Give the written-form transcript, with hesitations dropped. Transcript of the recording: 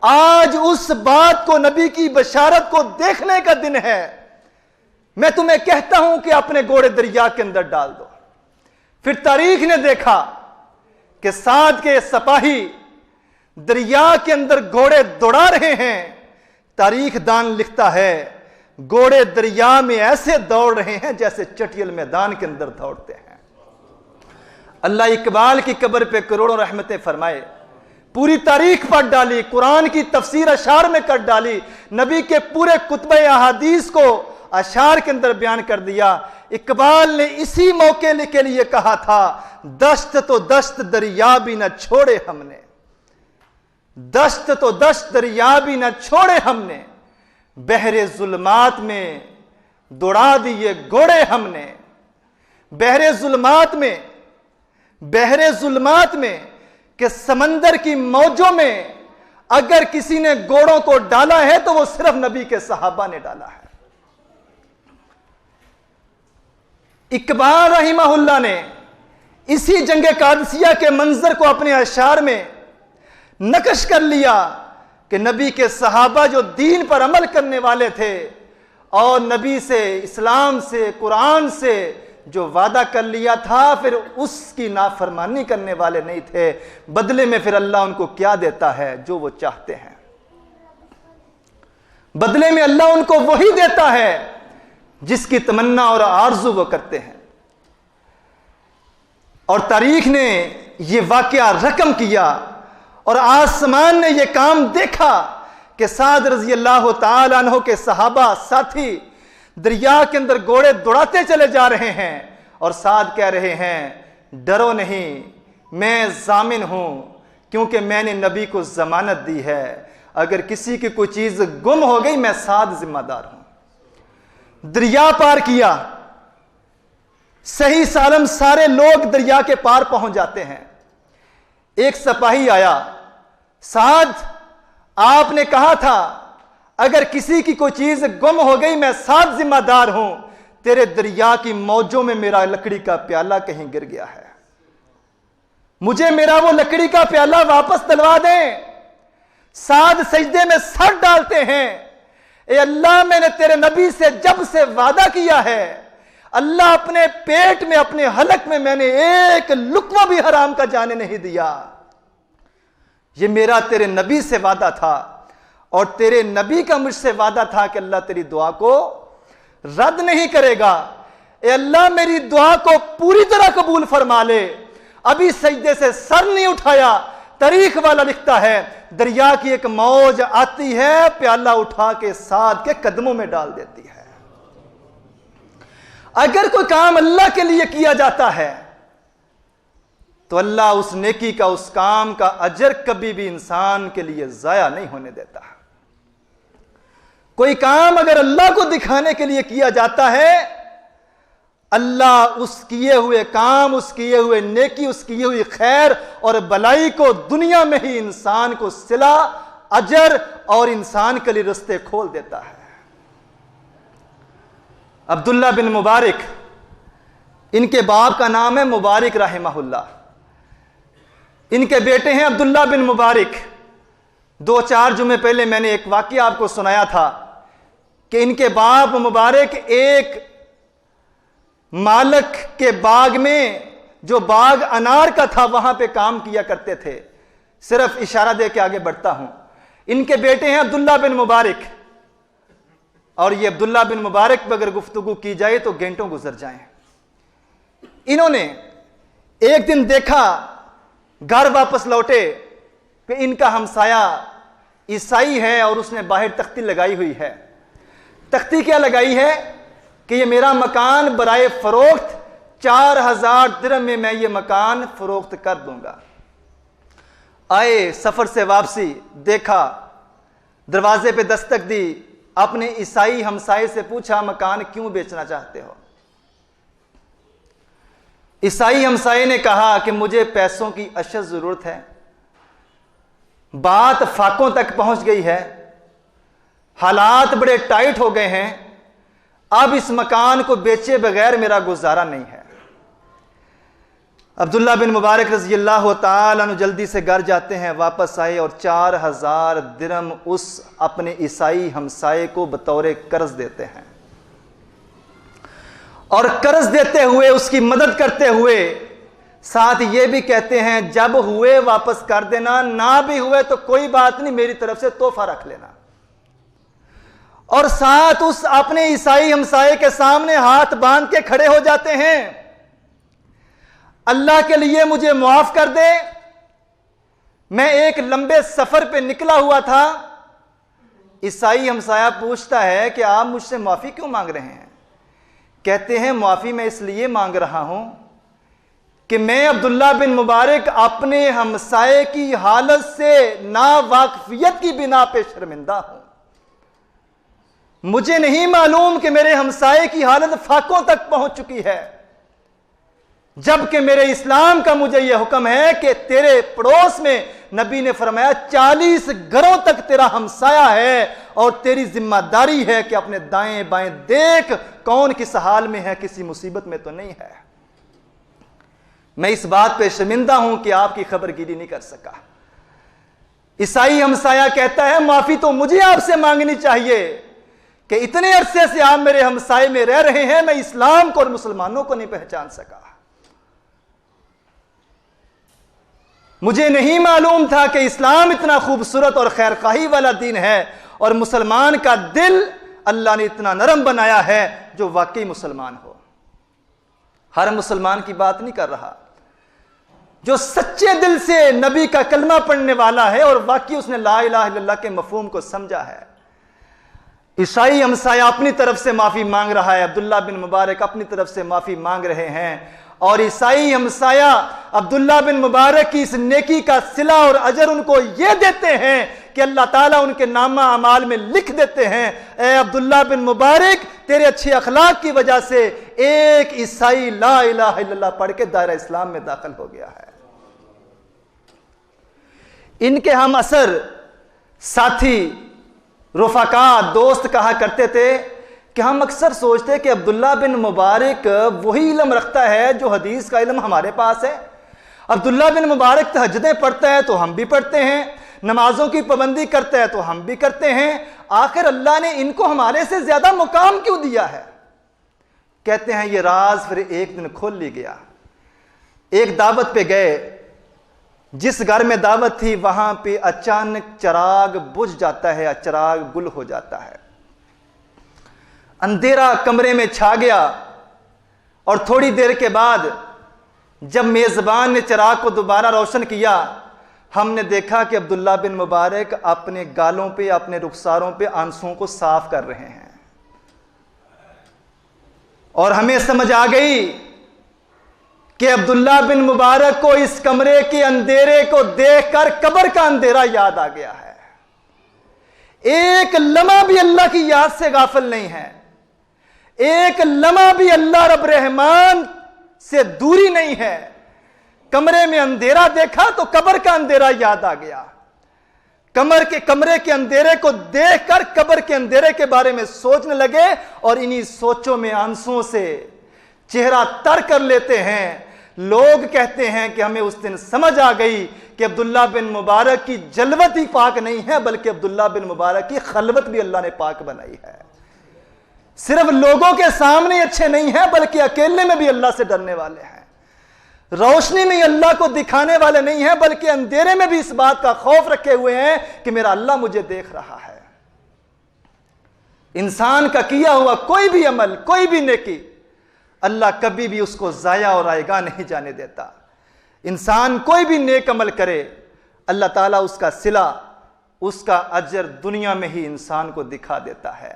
آج اس بات کو، نبی کی بشارت کو دیکھنے کا دن ہے۔ میں تمہیں کہتا ہوں کہ اپنے گھوڑے دریا کے اندر ڈال دو۔ پھر تاریخ نے دیکھا کہ سعد کے سپاہی دریا کے اندر گھوڑے دوڑا رہے ہیں۔ تاریخ دان لکھتا ہے گھوڑے دریا میں ایسے دوڑ رہے ہیں جیسے چٹیل میدان کے اندر دوڑتے ہیں۔ اللہ اقبال کی قبر پہ کروڑوں رحمتیں فرمائے، پوری تاریخ پڑھ ڈالی، قرآن کی تفسیر اشعار میں کر ڈالی، نبی کے پورے کتب احادیث کو اشعار کے اندر بیان کر دیا۔ اقبال نے اسی موقع کے لیے کہا تھا، دشت تو دشت دریا بھی نہ چھوڑے ہم نے، دشت تو دشت دریا بھی نہ چھوڑے ہم نے، بحر ظلمات میں دوڑا دیے گھوڑے ہم نے، بحر ظلمات میں کہ سمندر کی موجوں میں اگر کسی نے گھوڑوں کو ڈالا ہے تو وہ صرف نبی کے صحابہ نے ڈالا ہے۔ اقبال رحمہ اللہ نے اسی جنگ قادسیہ کے منظر کو اپنے اشعار میں نقش کر لیا کہ نبی کے صحابہ جو دین پر عمل کرنے والے تھے اور نبی سے، اسلام سے، قرآن سے جو وعدہ کر لیا تھا پھر اس کی نافرمانی کرنے والے نہیں تھے، بدلے میں پھر اللہ ان کو کیا دیتا ہے؟ جو وہ چاہتے ہیں۔ بدلے میں اللہ ان کو وہی دیتا ہے جس کی تمنا اور آرزو وہ کرتے ہیں۔ اور تاریخ نے یہ واقعہ رقم کیا اور آسمان نے یہ کام دیکھا کہ سعد رضی اللہ تعالیٰ عنہ کے صحابہ ساتھی دریا کے اندر گھوڑے دوڑاتے چلے جا رہے ہیں اور سعد کہہ رہے ہیں ڈرو نہیں، میں ضامن ہوں کیونکہ میں نے نبی کو ضمانت دی ہے، اگر کسی کی کوئی چیز گم ہو گئی میں سعد ذمہ دار ہوں۔ دریا پار کیا، صحیح سالم سارے لوگ دریا کے پار پہنچ جاتے ہیں۔ ایک سپاہی آیا، سعد آپ نے کہا تھا اگر کسی کی کوئی چیز گم ہو گئی میں سعد ذمہ دار ہوں، تیرے دریا کی موجوں میں میرا لکڑی کا پیالہ کہیں گر گیا ہے، مجھے میرا وہ لکڑی کا پیالہ واپس دلوا دیں۔ سعد سجدے میں سر ڈالتے ہیں، اے اللہ میں نے تیرے نبی سے جب سے وعدہ کیا ہے، اللہ اپنے پیٹ میں، اپنے حلق میں نے ایک لقمہ بھی حرام کا جانے نہیں دیا، یہ میرا تیرے نبی سے وعدہ تھا اور تیرے نبی کا مجھ سے وعدہ تھا کہ اللہ تیری دعا کو رد نہیں کرے گا، اے اللہ میری دعا کو پوری طرح قبول فرما لے۔ ابھی سجدے سے سر نہیں اٹھایا، تاریخ والا لکھتا ہے دریا کی ایک موج آتی ہے، پیالہ اٹھا کے سعد کے قدموں میں ڈال دیتی ہے۔ اگر کوئی کام اللہ کے لیے کیا جاتا ہے تو اللہ اس نیکی کا، اس کام کا اجر کبھی بھی انسان کے لیے ضائع نہیں ہونے دیتا۔ کوئی کام اگر اللہ کو دکھانے کے لیے کیا جاتا ہے، اللہ اس کیے ہوئے کام، اس کیے ہوئے نیکی، اس کیے ہوئی خیر اور بلائی کو دنیا میں ہی انسان کو صلہ، اجر اور انسان کے لیے رستے کھول دیتا ہے۔ عبداللہ بن مبارک، ان کے باپ کا نام ہے مبارک رحمہ اللہ، ان کے بیٹے ہیں عبداللہ بن مبارک۔ 2-4 جمعے پہلے میں نے ایک واقعہ آپ کو سنایا تھا کہ ان کے باپ مبارک ایک مالک کے باغ میں، جو باغ انار کا تھا، وہاں پہ کام کیا کرتے تھے۔ صرف اشارہ دے کے آگے بڑھتا ہوں، ان کے بیٹے ہیں عبداللہ بن مبارک، اور یہ عبداللہ بن مبارک پہ اگر گفتگو کی جائے تو گھنٹوں گزر جائیں۔ انہوں نے ایک دن دیکھا، گھر واپس لوٹے کہ ان کا ہمسایہ عیسائی ہے اور اس نے باہر تختی لگائی ہوئی ہے۔ تختی کیا لگائی ہے کہ یہ میرا مکان برائے فروخت 4000 درہم میں یہ مکان فروخت کر دوں گا۔ آئے سفر سے واپسی، دیکھا، دروازے پہ دستک دی، اپنے عیسائی ہمسائے سے پوچھا مکان کیوں بیچنا چاہتے ہو؟ عیسائی ہمسائے نے کہا کہ مجھے پیسوں کی اشد ضرورت ہے، بات فاقوں تک پہنچ گئی ہے، حالات بڑے ٹائٹ ہو گئے ہیں، اب اس مکان کو بیچے بغیر میرا گزارا نہیں ہے۔ عبداللہ بن مبارک رضی اللہ تعالیٰ عنہ جلدی سے گھر جاتے ہیں، واپس آئے اور 4000 درہم اس اپنے عیسائی ہمسائے کو بطور قرض دیتے ہیں، اور قرض دیتے ہوئے اس کی مدد کرتے ہوئے ساتھ یہ بھی کہتے ہیں جب ہوئے واپس کر دینا، نہ بھی ہوئے تو کوئی بات نہیں، میری طرف سے تحفہ رکھ لینا۔ اور ساتھ اس اپنے عیسائی ہمسائے کے سامنے ہاتھ باندھ کے کھڑے ہو جاتے ہیں، اللہ کے لیے مجھے معاف کر دے، میں ایک لمبے سفر پہ نکلا ہوا تھا۔ عیسائی ہمسایہ پوچھتا ہے کہ آپ مجھ سے معافی کیوں مانگ رہے ہیں؟ کہتے ہیں معافی میں اس لیے مانگ رہا ہوں کہ میں عبداللہ بن مبارک اپنے ہمسائے کی حالت سے ناواقفیت کی بنا پہ شرمندہ ہوں۔ مجھے نہیں معلوم کہ میرے ہمسائے کی حالت فاقوں تک پہنچ چکی ہے، جبکہ میرے اسلام کا مجھے یہ حکم ہے کہ تیرے پڑوس میں نبی نے فرمایا 40 گھروں تک تیرا ہمسایہ ہے، اور تیری ذمہ داری ہے کہ اپنے دائیں بائیں دیکھ کون کس حال میں ہے، کسی مصیبت میں تو نہیں ہے۔ میں اس بات پہ شرمندہ ہوں کہ آپ کی خبر گیری نہیں کر سکا۔ عیسائی ہمسایہ کہتا ہے معافی تو مجھے آپ سے مانگنی چاہیے کہ اتنے عرصے سے آپ میرے ہمسائے میں رہ رہے ہیں، میں اسلام کو اور مسلمانوں کو نہیں پہچان سکا۔ مجھے نہیں معلوم تھا کہ اسلام اتنا خوبصورت اور خیرخواہی والا دین ہے، اور مسلمان کا دل اللہ نے اتنا نرم بنایا ہے جو واقعی مسلمان ہو۔ ہر مسلمان کی بات نہیں کر رہا، جو سچے دل سے نبی کا کلمہ پڑھنے والا ہے اور واقعی اس نے لا الہ الا اللہ کے مفہوم کو سمجھا ہے۔ عیسائی ہمسایہ اپنی طرف سے معافی مانگ رہا ہے، عبداللہ بن مبارک اپنی طرف سے معافی مانگ رہے ہیں، اور عیسائی ہمسایہ عبداللہ بن مبارک کی اس نیکی کا صلہ اور اجر ان کو یہ دیتے ہیں کہ اللہ تعالیٰ ان کے نامہ اعمال میں لکھ دیتے ہیں، اے عبداللہ بن مبارک تیرے اچھے اخلاق کی وجہ سے ایک عیسائی لا الہ الا اللہ پڑھ کے دائرہ اسلام میں داخل ہو گیا ہے۔ ان کے ہم اثر ساتھی، رفقا، دوست کہا کرتے تھے کہ ہم اکثر سوچتے کہ عبداللہ بن مبارک وہی علم رکھتا ہے جو حدیث کا علم ہمارے پاس ہے۔ عبداللہ بن مبارک تہجدیں پڑھتا ہے تو ہم بھی پڑھتے ہیں، نمازوں کی پابندی کرتا ہے تو ہم بھی کرتے ہیں، آخر اللہ نے ان کو ہمارے سے زیادہ مقام کیوں دیا ہے؟ کہتے ہیں یہ راز پھر ایک دن کھول لی گیا۔ ایک دعوت پہ گئے، جس گھر میں دعوت تھی وہاں پہ اچانک چراغ بجھ جاتا ہے، چراغ گل ہو جاتا ہے، اندھیرا کمرے میں چھا گیا، اور تھوڑی دیر کے بعد جب میزبان نے چراغ کو دوبارہ روشن کیا، ہم نے دیکھا کہ عبداللہ بن مبارک اپنے گالوں پہ، اپنے رخساروں پہ آنسوؤں کو صاف کر رہے ہیں، اور ہمیں سمجھ آ گئی کہ عبداللہ بن مبارک کو اس کمرے کے اندھیرے کو دیکھ کر قبر کا اندھیرا یاد آ گیا ہے۔ ایک لمحہ بھی اللہ کی یاد سے غافل نہیں ہے، ایک لمحہ بھی اللہ رب رحمان سے دوری نہیں ہے۔ کمرے میں اندھیرا دیکھا تو قبر کا اندھیرا یاد آ گیا، کمرے کے اندھیرے کو دیکھ کر قبر کے اندھیرے کے بارے میں سوچنے لگے، اور انہی سوچوں میں آنسوؤں سے چہرہ تر کر لیتے ہیں۔ لوگ کہتے ہیں کہ ہمیں اس دن سمجھ آ گئی کہ عبداللہ بن مبارک کی جلوت ہی پاک نہیں ہے، بلکہ عبداللہ بن مبارک کی خلوت بھی اللہ نے پاک بنائی ہے۔ صرف لوگوں کے سامنے اچھے نہیں ہیں، بلکہ اکیلے میں بھی اللہ سے ڈرنے والے ہیں، روشنی میں اللہ کو دکھانے والے نہیں ہیں، بلکہ اندھیرے میں بھی اس بات کا خوف رکھے ہوئے ہیں کہ میرا اللہ مجھے دیکھ رہا ہے۔ انسان کا کیا ہوا کوئی بھی عمل، کوئی بھی نیکی اللہ کبھی بھی اس کو ضائع اور رائگاں نہیں جانے دیتا۔ انسان کوئی بھی نیک عمل کرے، اللہ تعالیٰ اس کا صلہ، اس کا اجر دنیا میں ہی انسان کو دکھا دیتا ہے۔